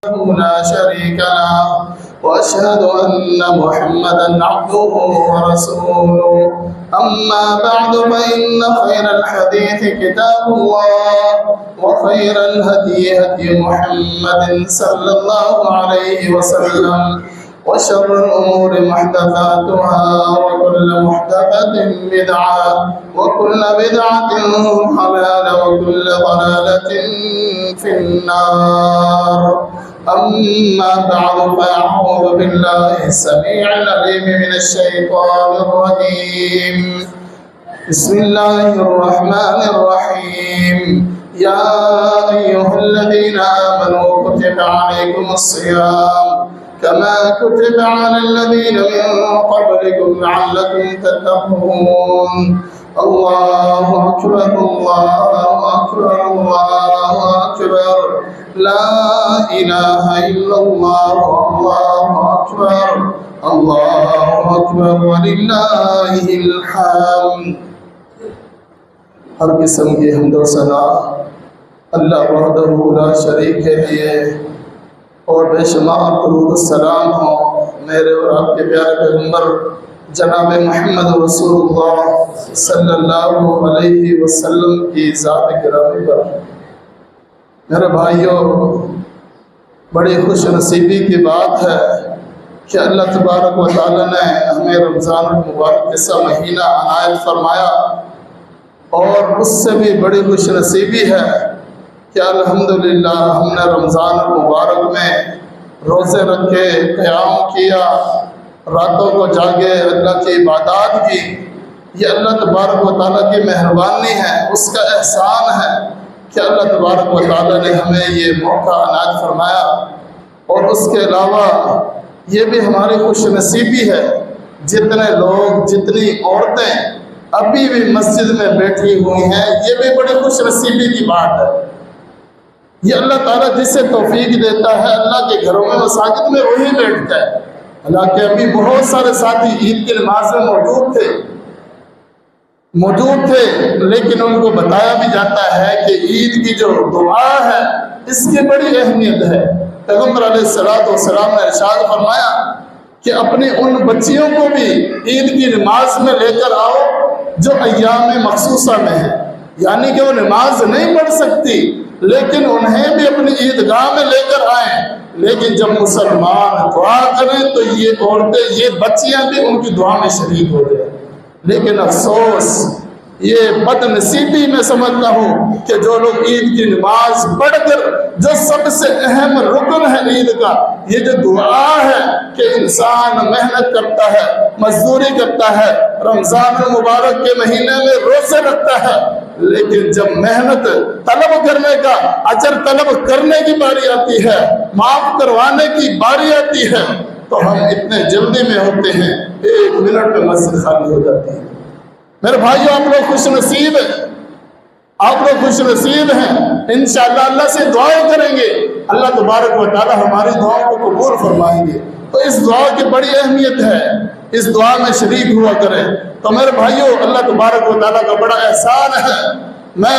لا شريك له وأشهد أن محمدا عبده ورسوله أما بعد فإن خير الحديث كتاب الله وخير الهدي هدي محمد صلى الله عليه وسلم وشر الأمور محدثاتها وكل محدثة بدعة وكل بدعة ضلالة وكل ضلالة في النار. أما بعد فأعوذ بالله السميع العليم من الشيطان الرجيم. بسم الله الرحمن الرحيم. يا أيها الذين آمنوا كتب عليكم الصيام كما كتب على الذين من قبلكم لعلكم تتقون. الله أكبر الله أكبر الله أكبر لا إله إلا الله الله أكبر الله أكبر ولله الحمد. ہر قسم کی حمد و ثنا اللہ وحدہ لا شریک کے لیے اور بے شمار درود السلام ہو میرے اور آپ کے پیارے پیغمبر جناب محمد رسول اللہ صلی اللہ علیہ وسلم کی ذات گرامی پر. میرے بھائیوں، بڑی خوش نصیبی کی بات ہے کہ اللہ تبارک و تعالی نے ہمیں رمضان المبارک جیسا مہینہ عنایت فرمایا، اور اس سے بھی بڑی خوش نصیبی ہے کہ الحمدللہ ہم نے رمضان المبارک میں روزے رکھے، قیام کیا، راتوں کو جاگے، اللہ کی عبادات کی. یہ اللہ تبارک و تعالیٰ کی مہربانی ہے، اس کا احسان ہے کہ اللہ تبارک و تعالیٰ نے ہمیں یہ موقع عنایت فرمایا. اور اس کے علاوہ یہ بھی ہماری خوش نصیبی ہے جتنے لوگ، جتنی عورتیں ابھی بھی مسجد میں بیٹھی ہوئی ہیں، یہ بھی بڑی خوش نصیبی کی بات ہے. یہ اللہ تعالیٰ جسے توفیق دیتا ہے اللہ کے گھروں میں مساجد میں وہی بیٹھتا ہے. حالانکہ ابھی بہت سارے ساتھی عید کی نماز میں موجود تھے لیکن ان کو بتایا بھی جاتا ہے کہ عید کی جو دعا ہے اس کی بڑی اہمیت ہے. پیغمبر علیہ السلام نے ارشاد فرمایا کہ اپنی ان بچیوں کو بھی عید کی نماز میں لے کر آؤ جو ایام مخصوصہ میں ہیں، یعنی کہ وہ نماز نہیں پڑھ سکتی لیکن انہیں بھی اپنی عیدگاہ میں لے کر آئیں. لیکن جب مسلمان دعا کریں تو یہ عورتیں، یہ بچیاں بھی ان کی دعا میں شریک ہو جائیں. لیکن افسوس، یہ بد نصیبی میں سمجھتا ہوں کہ جو لوگ عید کی نماز پڑھ کر، جو سب سے اہم رکن ہے عید کا، یہ جو دعا ہے کہ انسان محنت کرتا ہے، مزدوری کرتا ہے، رمضان المبارک کے مہینے میں روزے رکھتا ہے، لیکن جب محنت طلب کرنے کا، اجر طلب کرنے کی باری آتی ہے، معاف کروانے کی باری آتی ہے، تو ہم اتنے جلدی میں ہوتے ہیں 1 منٹ میں مسجد خالی ہو جاتی ہے. میرے بھائیو، آپ لوگ خوش نصیب ہیں، آپ لوگ خوش نصیب ہیں. انشاءاللہ اللہ سے دعائیں کریں گے، اللہ تبارک و تعالی ہماری دعاؤں کو قبول فرمائیں گے. تو اس دعا کی بڑی اہمیت ہے، اس دعا میں شریک ہوا کریں. تو میرے بھائیو، اللہ تبارک و تعالیٰ کا بڑا احسان ہے. میں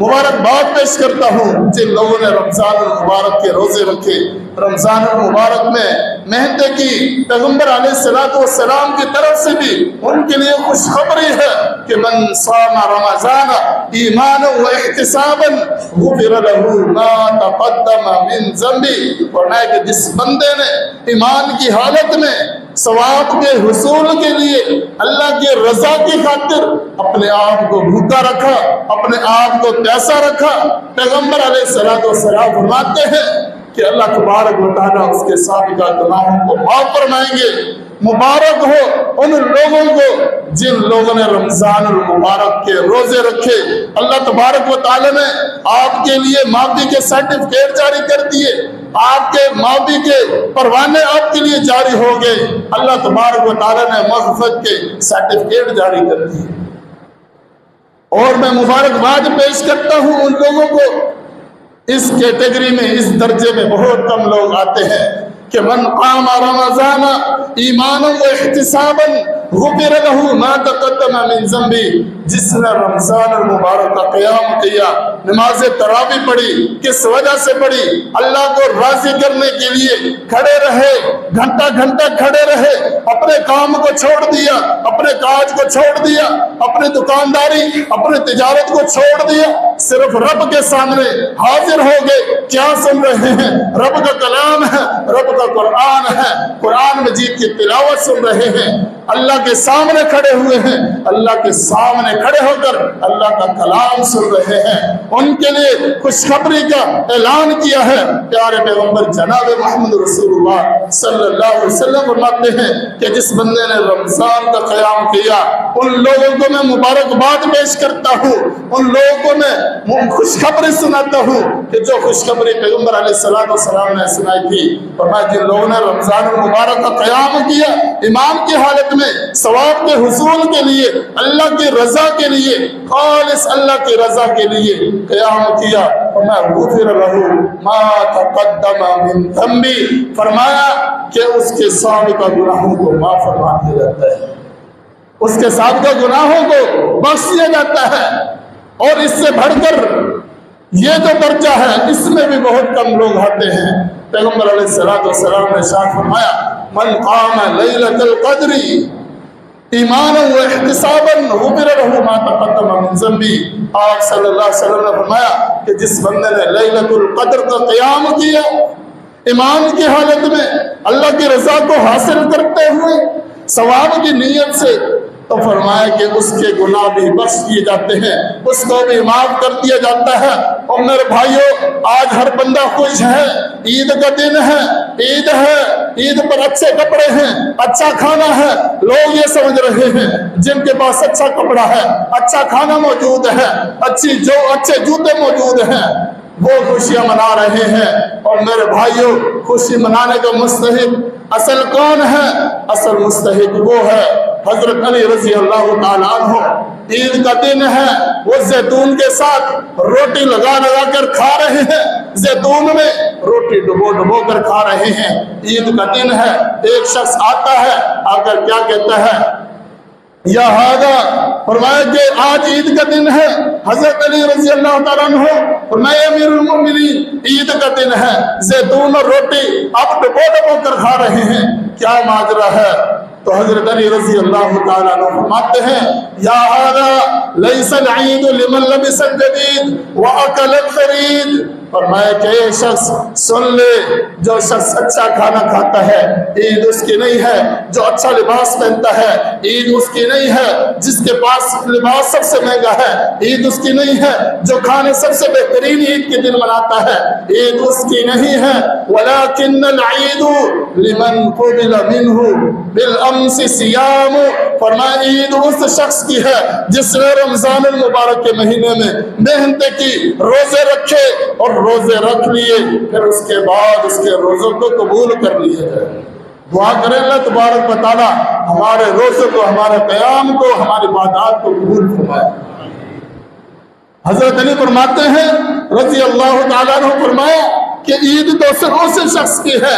مبارکباد پیش کرتا ہوں جن لوگوں نے رمضان المبارک کے روزے رکھے، رمضان المبارک میں محنتیں کی. پیغمبر علیہ السلام کی طرف سے بھی ان کے لیے خوشخبری ہے کہ من صام رمضان ایمانا و احتسابا غفر له ما تقدم من ذنبه. فرمایا کہ جس بندے نے ایمان کی حالت میں ثواب کے حصول کے لیے اللہ کی رضا کی خاطر اپنے آپ کو بھوکا رکھا، اپنے آپ کو پیاسا رکھا، پیغمبر علیہ السلام فرماتے ہیں کہ اللہ تبارک و تعالیٰ اس کے سابقہ گناہوں کو معاف فرمائیں گے. مبارک ہو ان لوگوں کو جن لوگوں نے رمضان المبارک کے روزے رکھے. اللہ تبارک و تعالیٰ نے آپ کے لیے معافی کے سرٹیفکیٹ جاری کر دیے، آپ کے معافی کے پروانے آپ کے لیے جاری ہو گئے. اللہ تبارک و تعالیٰ نے مغفرت کے سرٹیفکیٹ جاری کر دیے. اور میں مبارکباد پیش کرتا ہوں ان لوگوں کو، اس کیٹیگری میں، اس درجے میں بہت کم لوگ آتے ہیں کہ من قام رمضان ایمانا و احتسابا غفر لہ ما تقدم من ذنبی، جس نے رمضان المبارک کا قیام کیا، نماز تراویح پڑھی، کس وجہ سے پڑھی؟ اللہ کو راضی کرنے کے لیے کھڑے رہے، گھنٹہ گھنٹہ کھڑے رہے، اپنے کام کو چھوڑ دیا، اپنے کاج کو چھوڑ دیا، اپنی دکانداری، اپنی تجارت کو چھوڑ دیا، صرف رب کے سامنے حاضر ہو گئے۔ کیا سن رہے ہیں؟ رب کا کلام ہے، رب کا قرآن ہے، قرآن مجید کی تلاوت سن رہے ہیں، اللہ کے سامنے کھڑے ہوئے ہیں، اللہ کے سامنے کھڑے ہو کر اللہ کا کلام سن رہے ہیں۔ ان کے لیے خوشخبری کا اعلان کیا ہے۔ پیارے پیغمبر جناب محمد رسول اللہ صلی اللہ علیہ وسلم فرماتے ہیں کہ جس بندے نے رمضان کا قیام کیا، ان لوگوں کو میں مبارکباد پیش کرتا ہوں، ان لوگوں کو میں خوشخبری سناتا ہوں کہ جو خوشخبری پیغمبر علیہ السلام نے سنائی تھی۔ فرمایا جن لوگوں نے رمضان المبارک کا قیام کیا ایمان کی حالت میں، ثواب کے حصول کے لیے، اللہ کی رضا کے لیے، خالص اللہ کی رضا کے لیے قیام کیا، فرمایا غفر لہ ما تقدم من ذنبی، فرمایا کہ اس کے سابقہ گناہوں کو معاف فرما دیا جاتا ہے، اس کے سابقہ گناہوں کو بخش دیا جاتا ہے۔ اور اس سے بڑھ کر یہ جو درجہ ہے اس میں بھی بہت کم لوگ آتے ہیں۔ پیغمبر علیہ السلام نے ارشاد فرمایا من قام لیلۃ القدر ایمانا و احتسابا غفر لہ ما تقدم من ذنبی، آپ صلی اللہ علیہ وسلم نے فرمایا کہ جس بندے نے لیلۃ القدر کا قیام کیا ایمان کی حالت میں، اللہ کی رضا کو حاصل کرتے ہوئے، ثواب کی نیت سے، تو فرمایا کہ اس کے گناہ بھی بخش دیے جاتے ہیں، اس کو بھی معاف کر دیا جاتا ہے۔ اور میرے بھائیوں، آج ہر بندہ خوش ہے، عید کا دن ہے، عید ہے، عید پر اچھے کپڑے ہیں، اچھا کھانا ہے، لوگ یہ سمجھ رہے ہیں جن کے پاس اچھا کپڑا ہے، اچھا کھانا موجود ہے، اچھے جوتے موجود ہیں، وہ خوشیاں منا رہے ہیں۔ اور میرے بھائیوں، خوشی منانے کا مستحق اصل کون ہے؟ اصل مستحق وہ ہے حضرت علی رضی اللہ تعالیٰ عنہ۔ عید کا دن ہے، وہ زیتون کے ساتھ روٹی لگا کر کھا رہے ہیں، زیتون میں روٹی ڈبو کر کھا رہے ہیں۔ عید کا دن ہے، ایک شخص آتا ہے، آ کر کیا کہتا ہے یا ہاذا، فرمایا کہ آج عید کا دن ہے۔ حضرت علی رضی اللہ تعالیٰ عنہ فرمایا امیر المؤمنین عید کا دن ہے، زیتون اور روٹی آپ ڈبو کر کھا رہے ہیں، کیا ماجرا ہے؟ تو حضرت علی رضی اللہ تعالیٰ عنہ فرماتے ہیں یا ہاذا لیس العید لمن لبس الجدید واکل الثرید، فرمایا کہ یہ شخص سن لے، جو شخص اچھا کھانا کھاتا ہے عید اس کی نہیں ہے، جو اچھا لباس پہنتا ہے عید اس کی نہیں ہے، جس کے پاس لباس سب سے مہنگا ہے عید اس کی نہیں ہے، جو کھانے سب سے بہترین عید کے دن مناتا ہے عید اس کی نہیں ہے۔ ولکن العید لمن قبل منہ بالامس صیام، فرمایا عید اس شخص کی ہے جس نے رمضان المبارک کے مہینے میں محنت کی، روزے رکھے اور روزے رکھ لیے، پھر اس کے بعد اس کے روزوں کو قبول کر لیا جائے۔ دعا کریں اللہ تبارک و تعالی ہمارے روزوں کو، ہمارے قیام کو، ہماری عبادات کو قبول فرمائے۔ حضرت علی فرماتے ہیں رضی اللہ تعالیٰ عنہ، فرمایا کہ عید تو صرف اس شخص کی ہے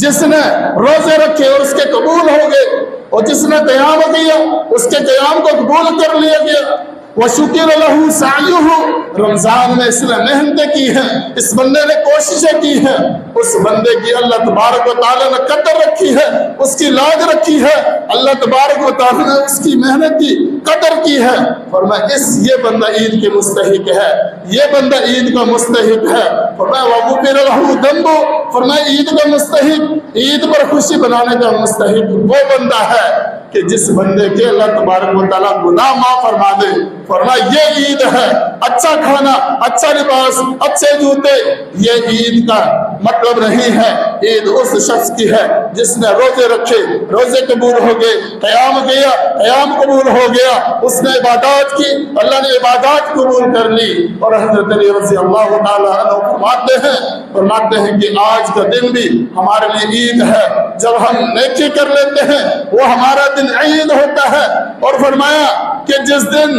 جس نے روزے رکھے اور اس کے قبول ہو گئے، اور جس نے قیام کیا اس کے قیام کو قبول کر لیا گیا۔ وَشُكِرَ لَهُ سَعْيُهُ، رمضان میں اس نے محنتیں کی ہیں، اس بندے نے کوششیں کی ہیں، اس بندے کی اللہ تبارک و تعالیٰ نے قدر رکھی ہے، اس کی لاج رکھی ہے، اللہ تبارک و تعالیٰ نے اس کی محنت کی قدر کی ہے۔ فرمایا یہ بندہ عید کے مستحق ہے، یہ بندہ عید کا مستحق ہے۔ فرمایا وَغُفِرَ لَهُ ذَنْبُهُ، فرمایا عید کا مستحق، عید پر خوشی بنانے کا مستحق وہ بندہ ہے کہ جس بندے کے اللہ تبارک و تعالیٰ گناہ معاف فرما دے۔ فرمایا یہ عید ہے، اچھا کھانا، اچھا لباس، اچھے جوتے، یہ عید کا مطلب نہیں ہے۔ عید اس شخص کی ہے جس نے روزے رکھے، روزے قبول ہو گئے، قیام کیا، قیام قبول ہو گیا، اس نے عبادات کی، اللہ نے عبادات قبول کر لی۔ اور حضرت علی رضی اللہ تعالیٰ عنہ فرماتے ہیں کہ آج کا دن بھی ہمارے لیے عید ہے، جب ہم نیکی کر لیتے ہیں وہ ہمارا دن عید ہوتا ہے۔ اور فرمایا کہ جس دن